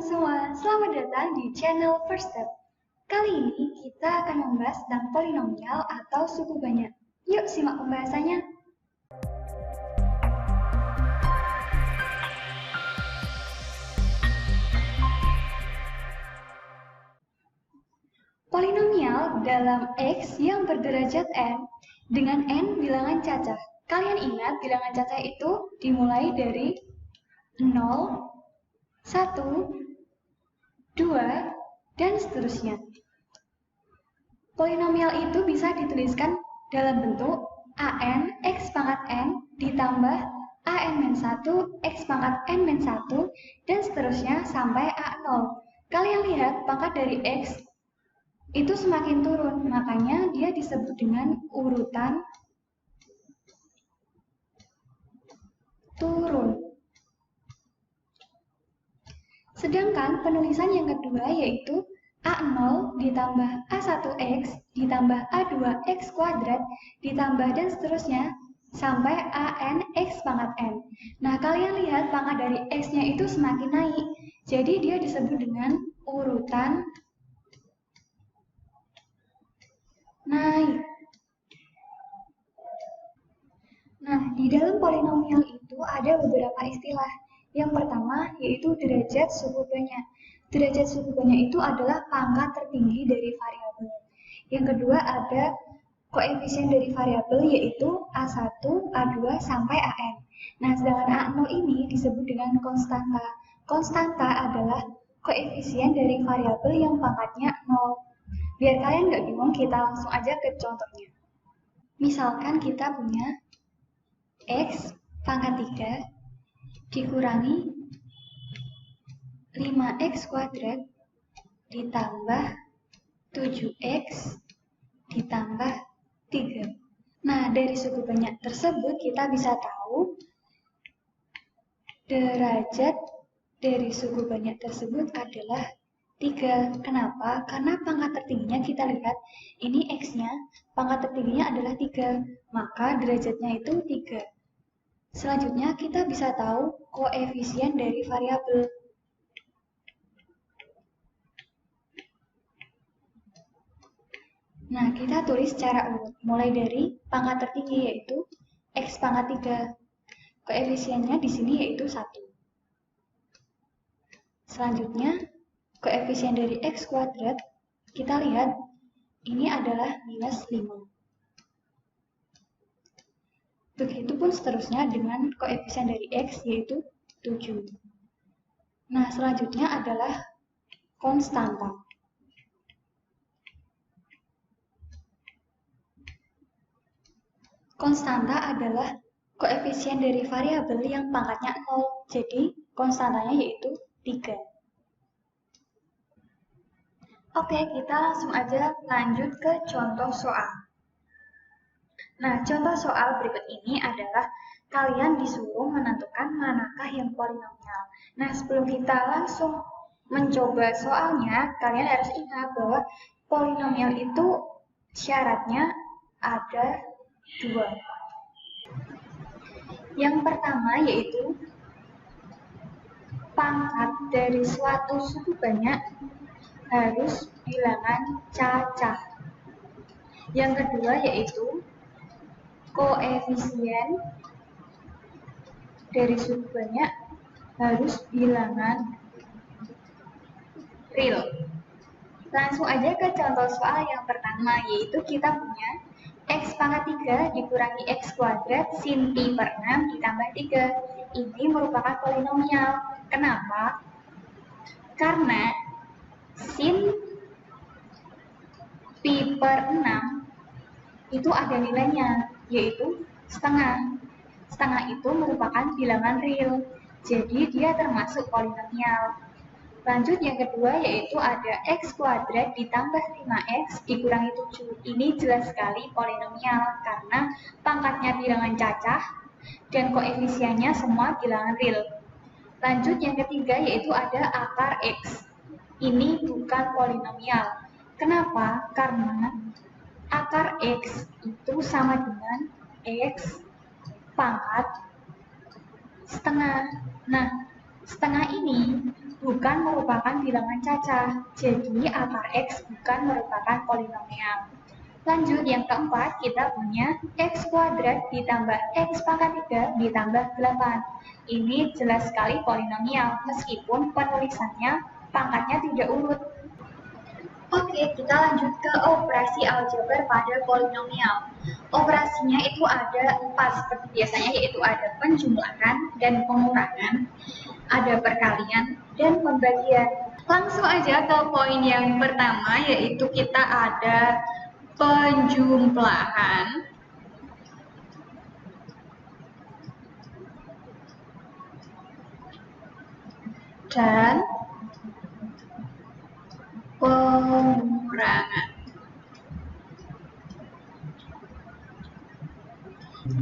semua, selamat datang di channel First Step. Kali ini kita akan membahas tentang polinomial atau suku banyak. Yuk simak pembahasannya. Polinomial dalam X yang berderajat N dengan N bilangan cacah. Kalian ingat bilangan cacah itu dimulai dari 0, 1, 2, dan seterusnya. Polinomial itu bisa dituliskan dalam bentuk AN X pangkat N ditambah AN-1 X pangkat N-1 dan seterusnya sampai A0. Kalian lihat pangkat dari X itu semakin turun, makanya dia disebut dengan urutan turun. Sedangkan penulisan yang kedua yaitu A0 ditambah A1X ditambah A2X kuadrat ditambah dan seterusnya sampai AN X pangkat N. Nah, kalian lihat pangkat dari X-nya itu semakin naik, jadi dia disebut dengan urutan naik. Nah, di dalam polinomial itu ada beberapa istilah. Yang pertama yaitu derajat suku banyak. Derajat suku banyak itu adalah pangkat tertinggi dari variabel. Yang kedua ada koefisien dari variabel yaitu A1, A2 sampai AN. Nah, sedangkan A0 ini disebut dengan konstanta. Konstanta adalah koefisien dari variabel yang pangkatnya 0. Biar kalian nggak bingung, kita langsung aja ke contohnya. Misalkan kita punya X pangkat 3 dikurangi 5X kuadrat ditambah 7X ditambah 3. Nah, dari suku banyak tersebut kita bisa tahu derajat dari suku banyak tersebut adalah 3. Kenapa? Karena pangkat tertingginya kita lihat, ini X-nya, pangkat tertingginya adalah 3, maka derajatnya itu 3. Selanjutnya kita bisa tahu koefisien dari variabel. Nah, kita tulis secara urut, mulai dari pangkat tertinggi yaitu X pangkat 3. Koefisiennya di sini yaitu 1. Selanjutnya, koefisien dari X kuadrat, kita lihat ini adalah minus 5. Begitupun seterusnya dengan koefisien dari X yaitu 7. Nah, selanjutnya adalah konstanta. Konstanta adalah koefisien dari variabel yang pangkatnya 0, jadi konstantanya yaitu 3. Oke, kita langsung aja lanjut ke contoh soal. Nah, contoh soal berikut ini adalah kalian disuruh menentukan manakah yang polinomial. Nah, sebelum kita langsung mencoba soalnya, kalian harus ingat bahwa polinomial itu syaratnya ada 2. Yang pertama yaitu pangkat dari suatu suku banyak harus bilangan cacah. Yang kedua yaitu koefisien dari suku banyak harus bilangan real. Langsung aja ke contoh soal yang pertama, yaitu kita punya X pangkat 3 dikurangi X kuadrat sin pi per 6 ditambah 3. Ini merupakan polinomial. Kenapa? Karena sin pi per 6 itu ada nilainya, yaitu setengah. Setengah itu merupakan bilangan real, jadi dia termasuk polinomial. Lanjut yang kedua yaitu ada X kuadrat ditambah 5X dikurangi 7. Ini jelas sekali polinomial karena pangkatnya bilangan cacah dan koefisiennya semua bilangan real. Lanjut yang ketiga yaitu ada akar X. Ini bukan polinomial. Kenapa? Karena akar X itu sama dengan X pangkat setengah. Nah, setengah ini bukan merupakan bilangan cacah. Jadi akar X bukan merupakan polinomial. Lanjut, yang keempat, kita punya X kuadrat ditambah X pangkat 3 ditambah 8. Ini jelas sekali polinomial, meskipun penulisannya pangkatnya tidak urut. Oke, kita lanjut ke operasi aljabar pada polinomial. Operasinya itu ada 4 seperti biasanya, yaitu ada penjumlahan dan pengurangan, ada perkalian, dan pembagian. Langsung aja ke poin yang pertama, yaitu kita ada penjumlahan dan pengurangan.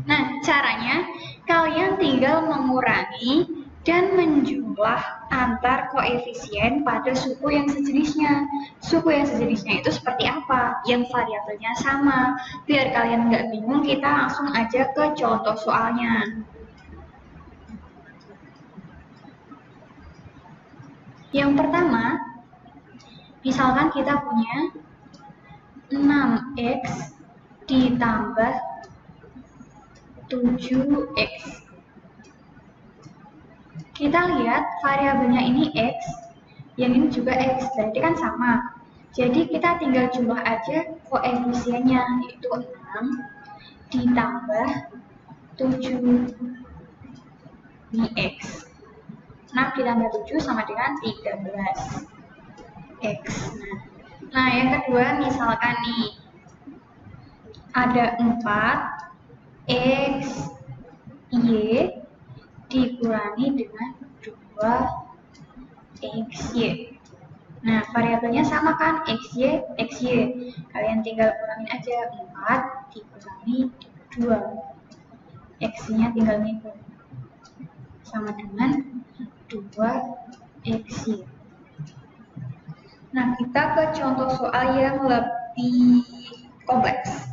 Nah, caranya kalian tinggal mengurangi dan menjumlah antar koefisien pada suku yang sejenisnya. Suku yang sejenisnya itu seperti apa? Yang variabelnya sama. Biar kalian nggak bingung, kita langsung aja ke contoh soalnya. Yang pertama, misalkan kita punya 6x ditambah 7x. Kita lihat variabelnya ini x, yang ini juga x, berarti kan sama. Jadi kita tinggal jumlah aja koefisiennya, yaitu 6 ditambah 7. Ini x. 6 ditambah 7 sama dengan 13 x. Nah, yang kedua misalkan nih ada 4 x y dikurangi dengan 2 xy. Nah, variabelnya sama kan, xy. Kalian tinggal kurangin aja, 4 dikurangi 2. X-nya tinggal ngikut. Sama dengan 2xy. Nah, kita ke contoh soal yang lebih kompleks.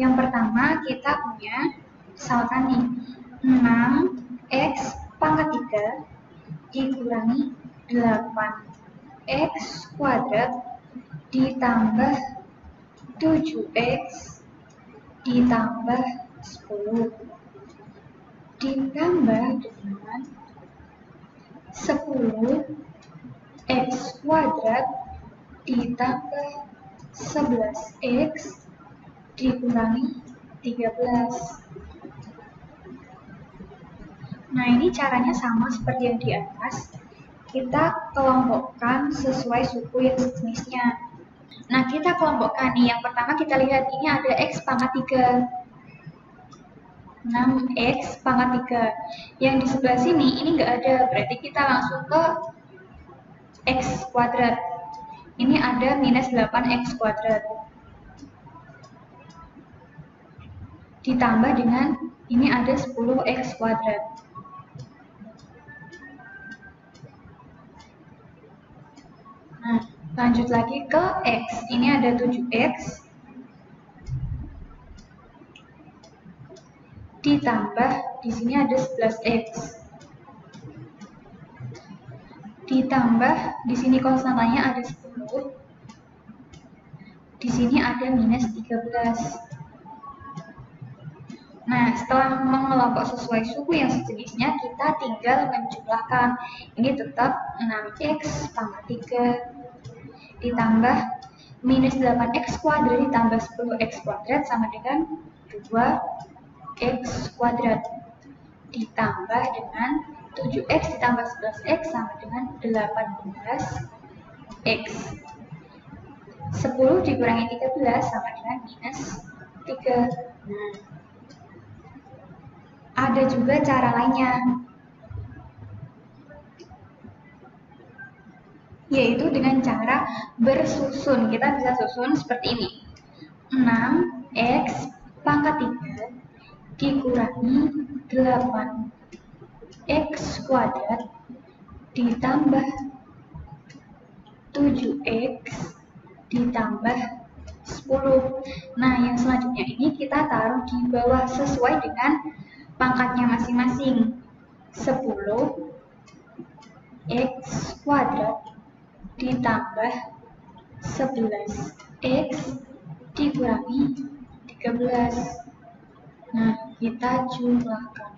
Yang pertama kita punya misalkan nih 6x pangkat 3 dikurangi 8x kuadrat ditambah 7x ditambah 10 ditambah dengan 10x kuadrat ditambah 11x dikurangi 13. Nah, ini caranya sama seperti yang di atas. Kita kelompokkan sesuai suku yang sejenisnya. Nah, kita kelompokkan nih. Yang pertama kita lihat ini ada x pangkat 3. 6x pangkat 3. Yang di sebelah sini ini nggak ada, berarti kita langsung ke x kuadrat. Ini ada minus 8x kuadrat. Ditambah dengan ini ada 10x kuadrat. Nah, lanjut lagi ke x. Ini ada 7x ditambah di sini ada 11x. Ditambah di sini konstantanya ada 10. Di sini ada minus 13. Nah, setelah mengelompok sesuai suku yang sejenisnya, kita tinggal menjumlahkan. Ini tetap 6x pangkat 3 ditambah minus 8x kuadrat ditambah 10x kuadrat sama dengan 2x kuadrat ditambah dengan 7x ditambah 11x sama dengan 18x. 10 dikurangi 13 sama dengan minus 3. Nah, ada juga cara lainnya, yaitu dengan cara bersusun. Kita bisa susun seperti ini. 6x pangkat 3 dikurangi 8x kuadrat ditambah 7x ditambah 10. Nah, yang selanjutnya ini kita taruh di bawah sesuai dengan pangkatnya masing-masing. 10 X kuadrat ditambah 11 X dikurangi 13. Nah, kita jumlahkan.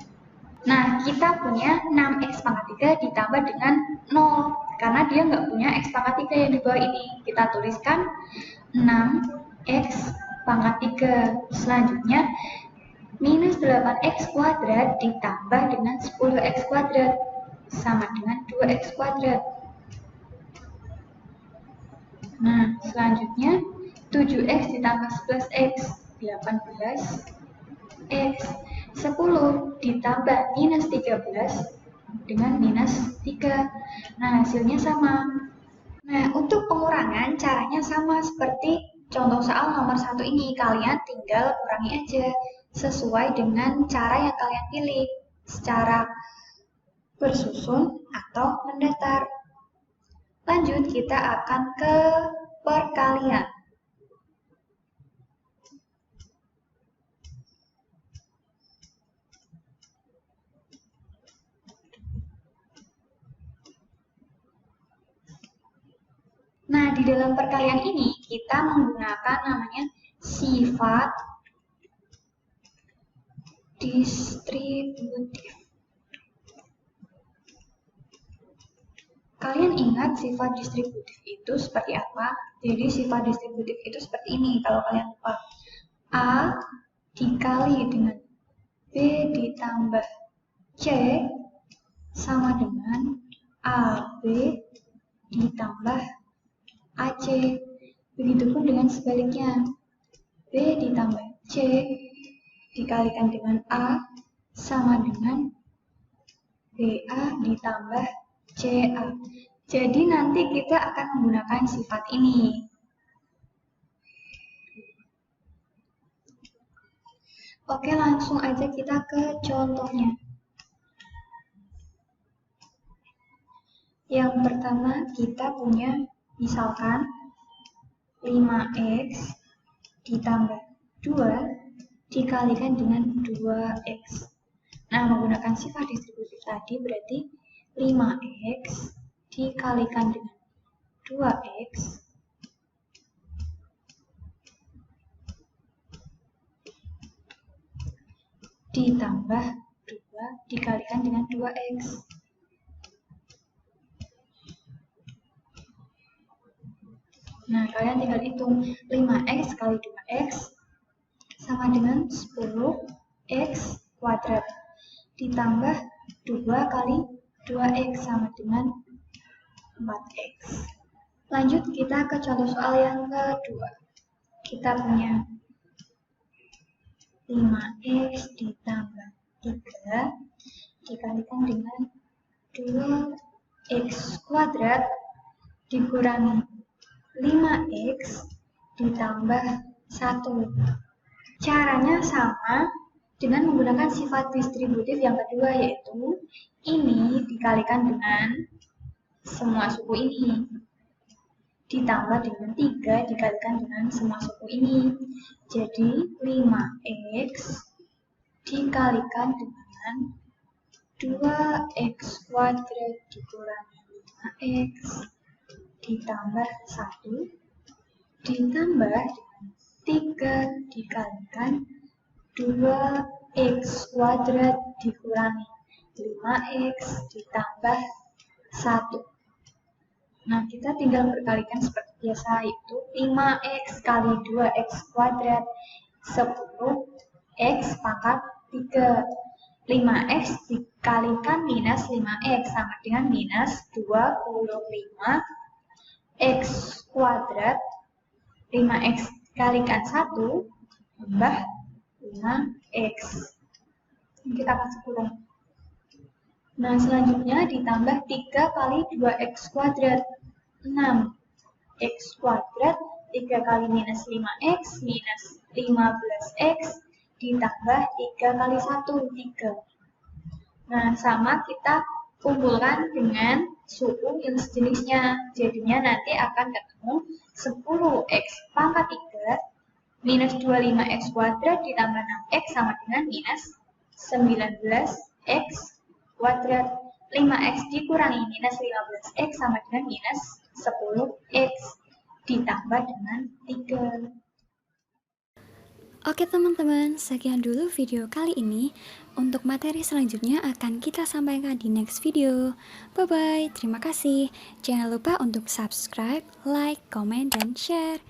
Nah, kita punya 6X pangkat 3 ditambah dengan 0. Karena dia nggak punya X pangkat 3 yang di bawah ini. Kita tuliskan 6X pangkat 3. Selanjutnya, minus 8X kuadrat ditambah dengan 10X kuadrat. Sama dengan 2X kuadrat. Nah, selanjutnya 7X ditambah 11X, 18X. 10 ditambah minus 13 dengan minus 3. Nah, hasilnya sama. Nah, untuk pengurangan caranya sama seperti contoh soal nomor 1 ini. Kalian tinggal kurangi aja sesuai dengan cara yang kalian pilih, secara bersusun atau mendatar. Lanjut, kita akan ke perkalian. Nah, di dalam perkalian ini kita menggunakan namanya sifat distributif. Kalian ingat sifat distributif itu seperti apa? Jadi sifat distributif itu seperti ini kalau kalian lupa. A dikali dengan B ditambah C sama dengan AB ditambah AC. Begitupun dengan sebaliknya. B ditambah C dikalikan dengan A sama dengan BA ditambah CA. Jadi nanti kita akan menggunakan sifat ini. Oke, langsung aja kita ke contohnya. Yang pertama kita punya misalkan 5X ditambah 2 dikalikan dengan 2X. Nah, menggunakan sifat distributif tadi berarti 5X dikalikan dengan 2X ditambah 2 dikalikan dengan 2X. Nah, kalian tinggal hitung 5X kali 2X sama dengan 10X kuadrat ditambah 2 kali 2X sama dengan 4X. Lanjut kita ke contoh soal yang kedua. Kita punya 5X ditambah 3 dikalikan dengan 2X kuadrat dikurangi 5X ditambah 1. Caranya sama dengan menggunakan sifat distributif yang kedua, yaitu ini dikalikan dengan semua suku ini ditambah dengan 3 dikalikan dengan semua suku ini. Jadi 5X dikalikan dengan 2X kuadrat dikurangi 5X ditambah 1 ditambah dengan 3 dikalikan 2X kuadrat dikurangi 5X ditambah 1. Nah, kita tinggal berkalikan seperti biasa, yaitu 5X kali 2X kuadrat 10X pangkat 3. 5X dikalikan minus 5X sama dengan minus 25X kuadrat. 5X dikalikan 1 tambah 5X. Kita kasih kurang. Nah, selanjutnya ditambah 3 kali 2X kuadrat. 6X kuadrat, 3 kali minus 5X, minus 15X, ditambah 3 kali 1, 3. Nah, sama kita kumpulkan dengan suku yang sejenisnya. Jadinya nanti akan ketemu 10x pangkat 3 minus 25x kuadrat ditambah 6x sama dengan minus 19x kuadrat. 5x dikurangi minus 15x sama dengan minus 10x ditambah dengan 3. Oke teman-teman, sekian dulu video kali ini. Untuk materi selanjutnya akan kita sampaikan di next video. Bye-bye, terima kasih. Jangan lupa untuk subscribe, like, comment, dan share.